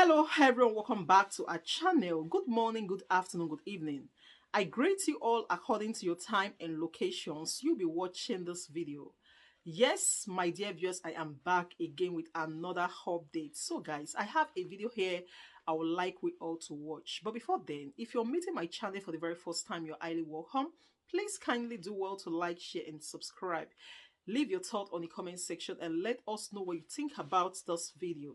Hello everyone, welcome back to our channel. Good morning, good afternoon, good evening. I greet you all according to your time and locations you'll be watching this video. Yes, my dear viewers, I am back again with another update. So guys, I have a video here I would like we all to watch. But before then, if you're meeting my channel for the very first time, you're highly welcome. Please kindly do well to like, share and subscribe. Leave your thought on the comment section and let us know what you think about this video.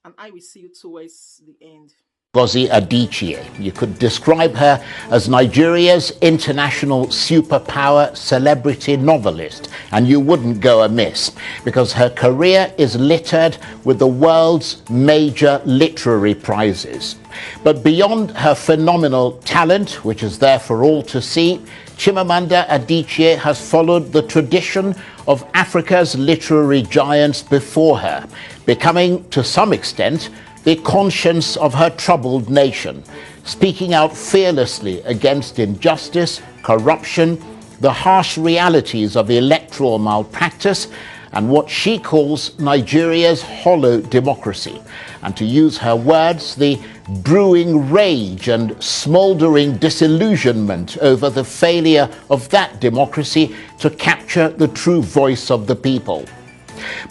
And I will see you towards the end. Adichie. You could describe her as Nigeria's international superpower celebrity novelist, and you wouldn't go amiss, because her career is littered with the world's major literary prizes. But beyond her phenomenal talent, which is there for all to see, Chimamanda Adichie has followed the tradition of Africa's literary giants before her, becoming, to some extent, the conscience of her troubled nation, speaking out fearlessly against injustice, corruption, the harsh realities of electoral malpractice, and what she calls Nigeria's hollow democracy, and to use her words, the brewing rage and smouldering disillusionment over the failure of that democracy to capture the true voice of the people.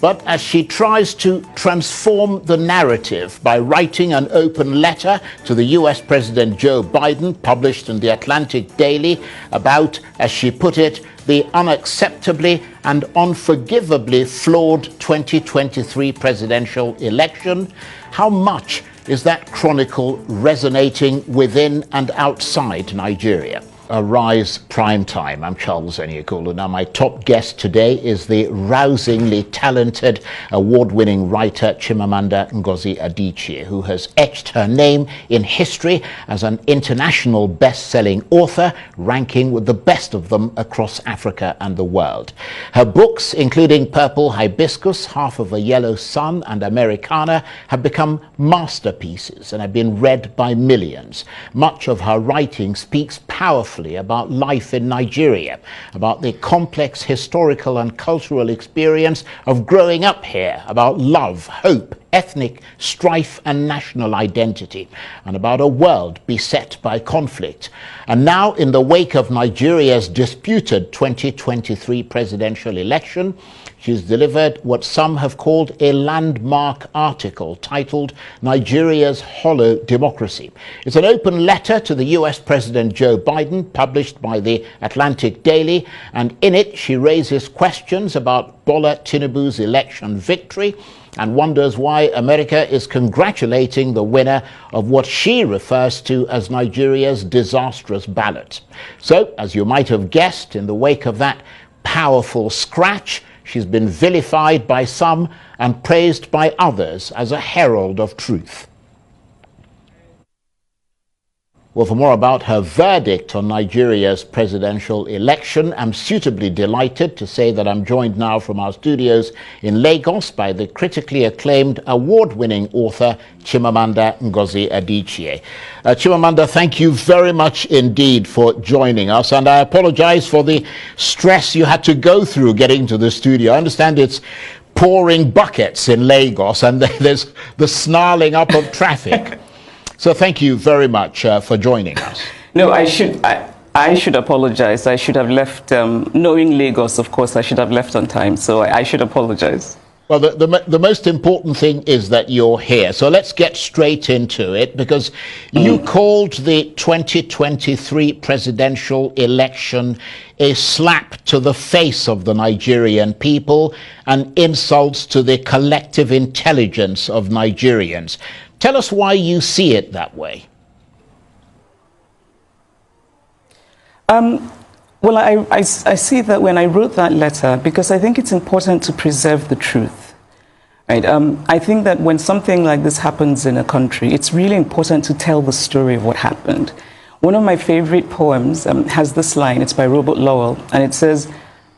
But as she tries to transform the narrative by writing an open letter to the US President Joe Biden, published in the Atlantic Daily, about, as she put it, the unacceptably and unforgivably flawed 2023 presidential election, how much is that chronicle resonating within and outside Nigeria? Arise Prime Time. I'm Charles Eniekulu. Now, my top guest today is the rousingly talented, award-winning writer Chimamanda Ngozi Adichie, who has etched her name in history as an international best-selling author, ranking with the best of them across Africa and the world. Her books, including Purple Hibiscus, Half of a Yellow Sun, and Americana, have become masterpieces and have been read by millions. Much of her writing speaks powerfully about life in Nigeria, about the complex historical and cultural experience of growing up here, about love, hope, ethnic strife and national identity, and about a world beset by conflict. And now, in the wake of Nigeria's disputed 2023 presidential election, she's delivered what some have called a landmark article titled Nigeria's Hollow Democracy. It's an open letter to the US President Joe Biden, published by the Atlantic Daily, and in it she raises questions about Bola Tinubu's election victory and wonders why America is congratulating the winner of what she refers to as Nigeria's disastrous ballot. So, as you might have guessed, in the wake of that powerful scratch, she's been vilified by some and praised by others as a herald of truth. Well, for more about her verdict on Nigeria's presidential election, I'm suitably delighted to say that I'm joined now from our studios in Lagos by the critically acclaimed award-winning author Chimamanda Ngozi Adichie. Chimamanda, thank you very much indeed for joining us, and I apologize for the stress you had to go through getting to the studio. I understand it's pouring buckets in Lagos and there's the snarling up of traffic. So thank you very much for joining us. No, I should apologize. I should have left, knowing Lagos, of course, I should have left on time. So I should apologize. Well, the most important thing is that you're here. So let's get straight into it, because you called the 2023 presidential election a slap to the face of the Nigerian people and insults to the collective intelligence of Nigerians. Tell us why you see it that way. Well, I see that when I wrote that letter, because I think it's important to preserve the truth. Right? I think that when something like this happens in a country, it's really important to tell the story of what happened. One of my favorite poems has this line. It's by Robert Lowell, and it says,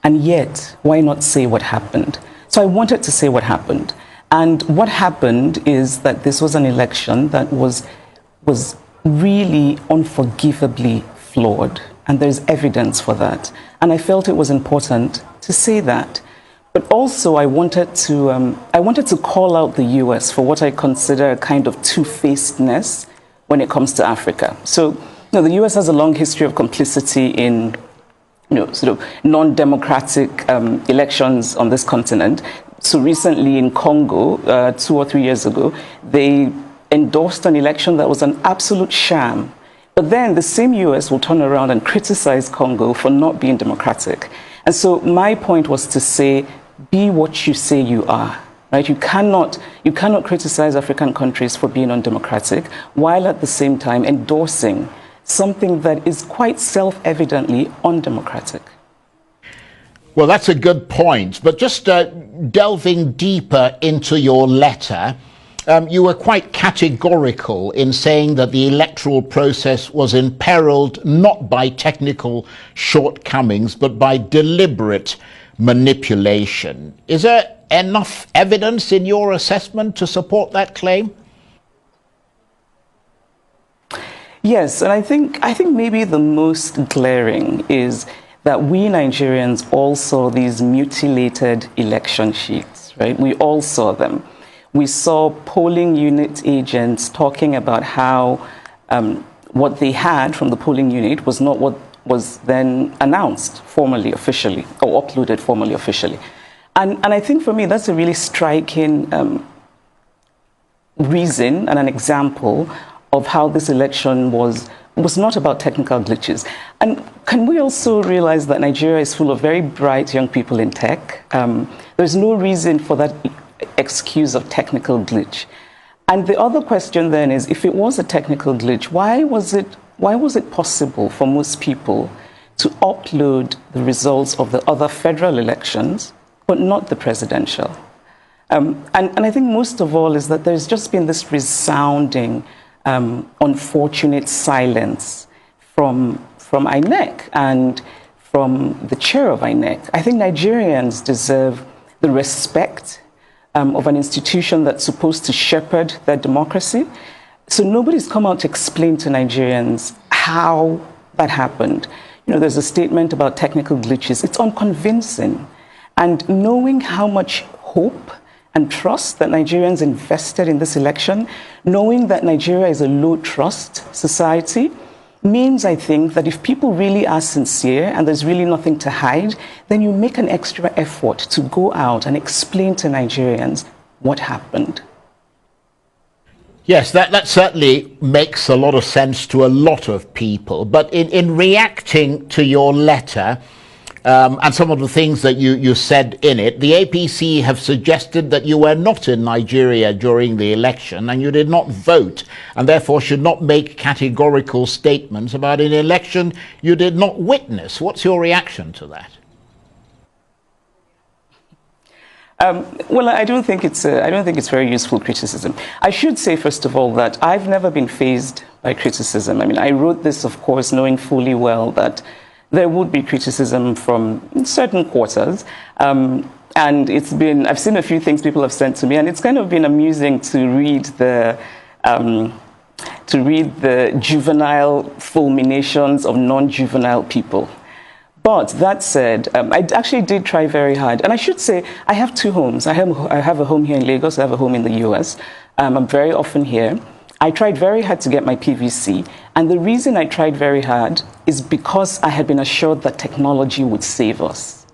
"And yet, why not say what happened?" So I wanted to say what happened. And what happened is that this was an election that was really unforgivably flawed, and there's evidence for that. And I felt it was important to say that. But also, I wanted to call out the U.S. for what I consider a kind of two-facedness when it comes to Africa. So, the U.S. has a long history of complicity in, sort of non-democratic elections on this continent. So recently in Congo, 2 or 3 years ago, they endorsed an election that was an absolute sham. But then the same U.S. will turn around and criticize Congo for not being democratic. And so my point was to say, be what you say you are, right? You cannot criticize African countries for being undemocratic while at the same time endorsing something that is quite self-evidently undemocratic. Well, that's a good point. But just delving deeper into your letter, you were quite categorical in saying that the electoral process was imperiled not by technical shortcomings, but by deliberate manipulation. Is there enough evidence in your assessment to support that claim? Yes, and I think maybe the most glaring is that we Nigerians all saw these mutilated election sheets, right? We all saw them. We saw polling unit agents talking about how what they had from the polling unit was not what was then announced formally, officially, or uploaded formally, officially. And I think for me, that's a really striking reason and an example of how this election was not about technical glitches. And can we also realize that Nigeria is full of very bright young people in tech? There's no reason for that excuse of technical glitch. And the other question then is, if it was a technical glitch, why was it possible for most people to upload the results of the other federal elections, but not the presidential? And I think most of all is that there's just been this resounding, unfortunate silence from INEC and from the chair of INEC. I think Nigerians deserve the respect of an institution that's supposed to shepherd their democracy. So nobody's come out to explain to Nigerians how that happened. There's a statement about technical glitches. It's unconvincing. And knowing how much hope and trust that Nigerians invested in this election, knowing that Nigeria is a low-trust society, means, I think, that if people really are sincere and there's really nothing to hide, then you make an extra effort to go out and explain to Nigerians what happened. Yes, that certainly makes a lot of sense to a lot of people. But in reacting to your letter, and some of the things that you said in it, the APC have suggested that you were not in Nigeria during the election and you did not vote, and therefore should not make categorical statements about an election you did not witness. What's your reaction to that? Well, I don't think it's very useful criticism. I should say, first of all, that I've never been fazed by criticism. I mean, I wrote this, of course, knowing fully well that there would be criticism from certain quarters. And I've seen a few things people have sent to me, and it's kind of been amusing to read the juvenile fulminations of non-juvenile people. But that said, I actually did try very hard. And I should say, I have two homes. I have a home here in Lagos. I have a home in the US. I'm very often here. I tried very hard to get my PVC. And the reason I tried very hard is because I had been assured that technology would save us.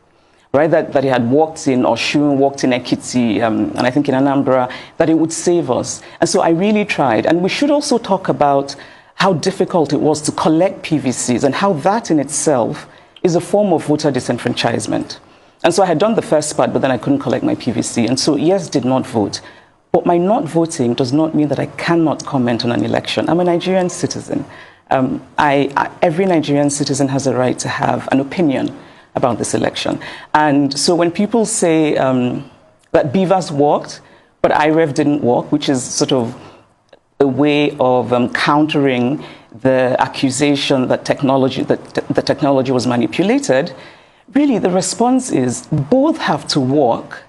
Right? That it had worked in Oshun, worked in Ekiti, and I think in Anambra, that it would save us. And so I really tried. And we should also talk about how difficult it was to collect PVCs and how that in itself is a form of voter disenfranchisement. And so I had done the first part, but then I couldn't collect my PVC. And so, yes, did not vote. But my not voting does not mean that I cannot comment on an election. I'm a Nigerian citizen. Every Nigerian citizen has a right to have an opinion about this election. And so when people say that Beavers worked, but IREV didn't work, which is sort of a way of countering the accusation that the technology was manipulated, really the response is both have to work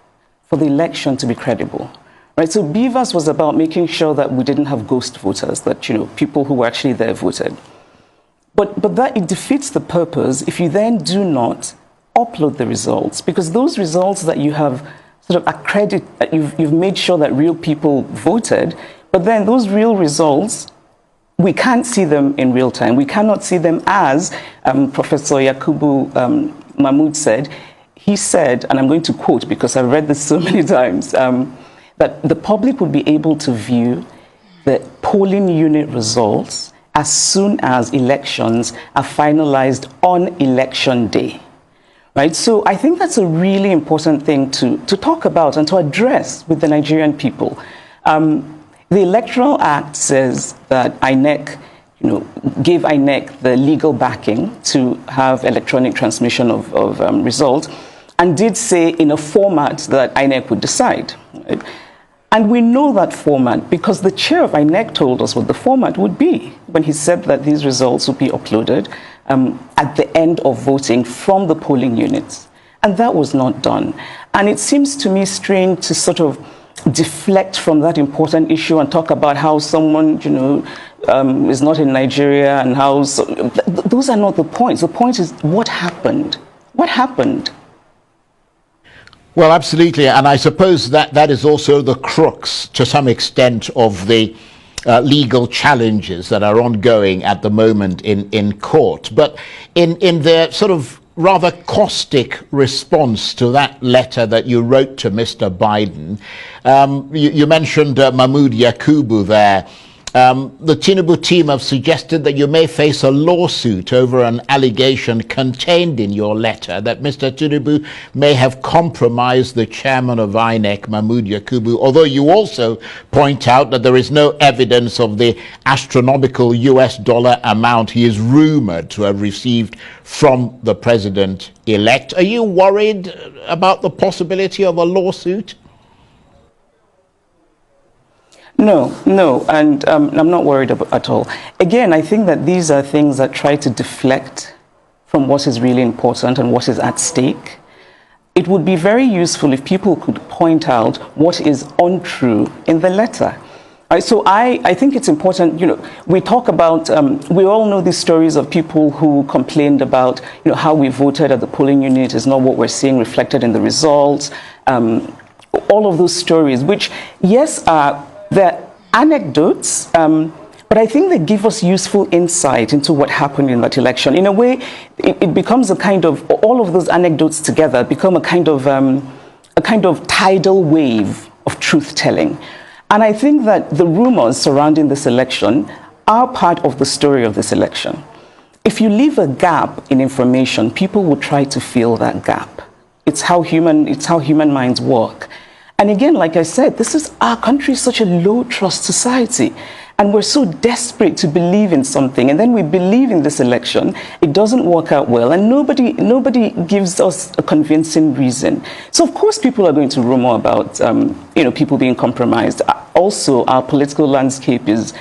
for the election to be credible. Right? So Beavers was about making sure that we didn't have ghost voters, that people who were actually there voted. But that it defeats the purpose if you then do not upload the results, because those results that you have sort of you've made sure that real people voted, but then those real results, we can't see them in real time. We cannot see them as Professor Yakubu Mahmood said. He said, and I'm going to quote because I've read this so many times, that the public would be able to view the polling unit results as soon as elections are finalized on election day. Right? So I think that's a really important thing to talk about and to address with the Nigerian people. The Electoral Act says that INEC, gave INEC the legal backing to have electronic transmission of results, and did say in a format that INEC would decide. Right? And we know that format because the chair of INEC told us what the format would be when he said that these results would be uploaded at the end of voting from the polling units. And that was not done. And it seems to me strange to sort of deflect from that important issue and talk about how someone, is not in Nigeria and how... those are not the points. The point is what happened? What happened? Well, absolutely. And I suppose that is also the crux, to some extent, of the legal challenges that are ongoing at the moment in court. But in their sort of rather caustic response to that letter that you wrote to Mr. Biden, you mentioned Mahmood Yakubu there. The Tinubu team have suggested that you may face a lawsuit over an allegation contained in your letter that Mr. Tinubu may have compromised the chairman of INEC, Mahmood Yakubu, although you also point out that there is no evidence of the astronomical US dollar amount he is rumored to have received from the president-elect. Are you worried about the possibility of a lawsuit? No, and I'm not worried at all. Again, I think that these are things that try to deflect from what is really important and what is at stake. It would be very useful if people could point out what is untrue in the letter. So I think it's important, we talk about, we all know these stories of people who complained about, how we voted at the polling unit is not what we're seeing reflected in the results. All of those stories, which, yes, they're anecdotes, but I think they give us useful insight into what happened in that election. In a way, it becomes a kind of, all of those anecdotes together become a kind of tidal wave of truth-telling. And I think that the rumors surrounding this election are part of the story of this election. If you leave a gap in information, people will try to fill that gap. It's how human minds work. And again, like I said, our country is such a low trust society. And we're so desperate to believe in something. And then we believe in this election, it doesn't work out well. And nobody gives us a convincing reason. So of course people are going to rumor about, people being compromised. Also, our political landscape is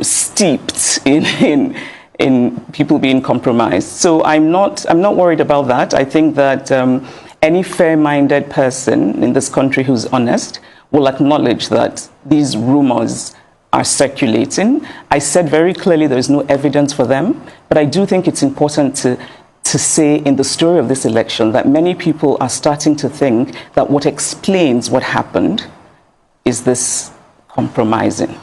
steeped in people being compromised. So I'm not worried about that. I think that any fair-minded person in this country who's honest will acknowledge that these rumors are circulating. I said very clearly there is no evidence for them, but I do think it's important to say in the story of this election that many people are starting to think that what explains what happened is this compromising.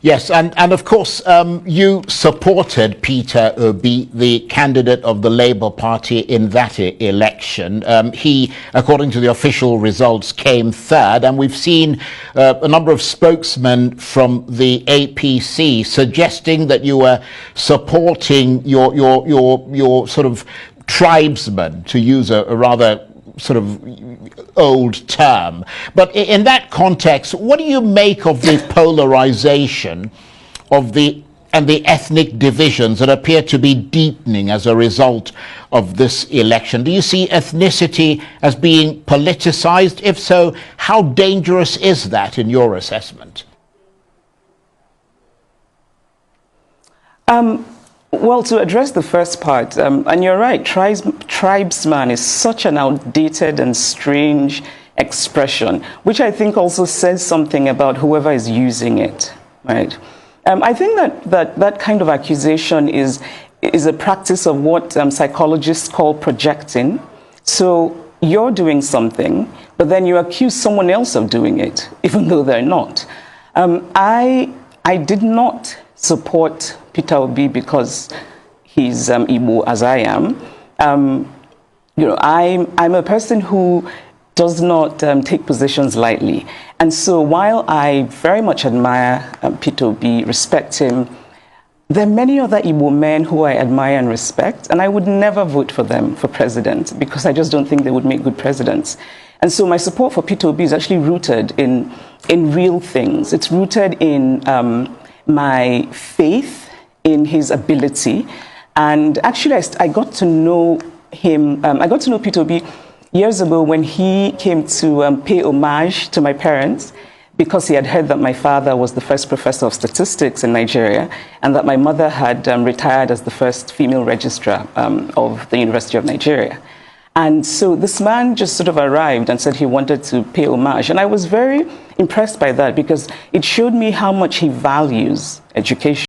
Yes, and of course, you supported Peter Obi, the candidate of the Labour Party in that election. He, according to the official results, came third, and we've seen a number of spokesmen from the APC suggesting that you were supporting your sort of tribesmen, to use a rather sort of old term. But in that context, what do you make of the polarization of the ethnic divisions that appear to be deepening as a result of this election? Do you see ethnicity as being politicized? If so, how dangerous is that in your assessment? Well, to address the first part, and you're right, tribesman is such an outdated and strange expression, which I think also says something about whoever is using it, right? I think that kind of accusation is is a practice of what psychologists call projecting. So you're doing something, but then you accuse someone else of doing it, even though they're not. I did not support Peter Obi because he's Igbo, as I am. You know, I'm a person who does not take positions lightly. And so while I very much admire Peter Obi, respect him, there are many other Igbo men who I admire and respect, and I would never vote for them for president because I just don't think they would make good presidents. And so my support for Peter Obi is actually rooted in real things. It's rooted in my faith in his ability. And actually, I got to know him, I got to know Peter Obi years ago when he came to pay homage to my parents, because he had heard that my father was the first professor of statistics in Nigeria and that my mother had retired as the first female registrar of the University of Nigeria. And so this man just sort of arrived and said he wanted to pay homage. And I was very impressed by that because it showed me how much he values education.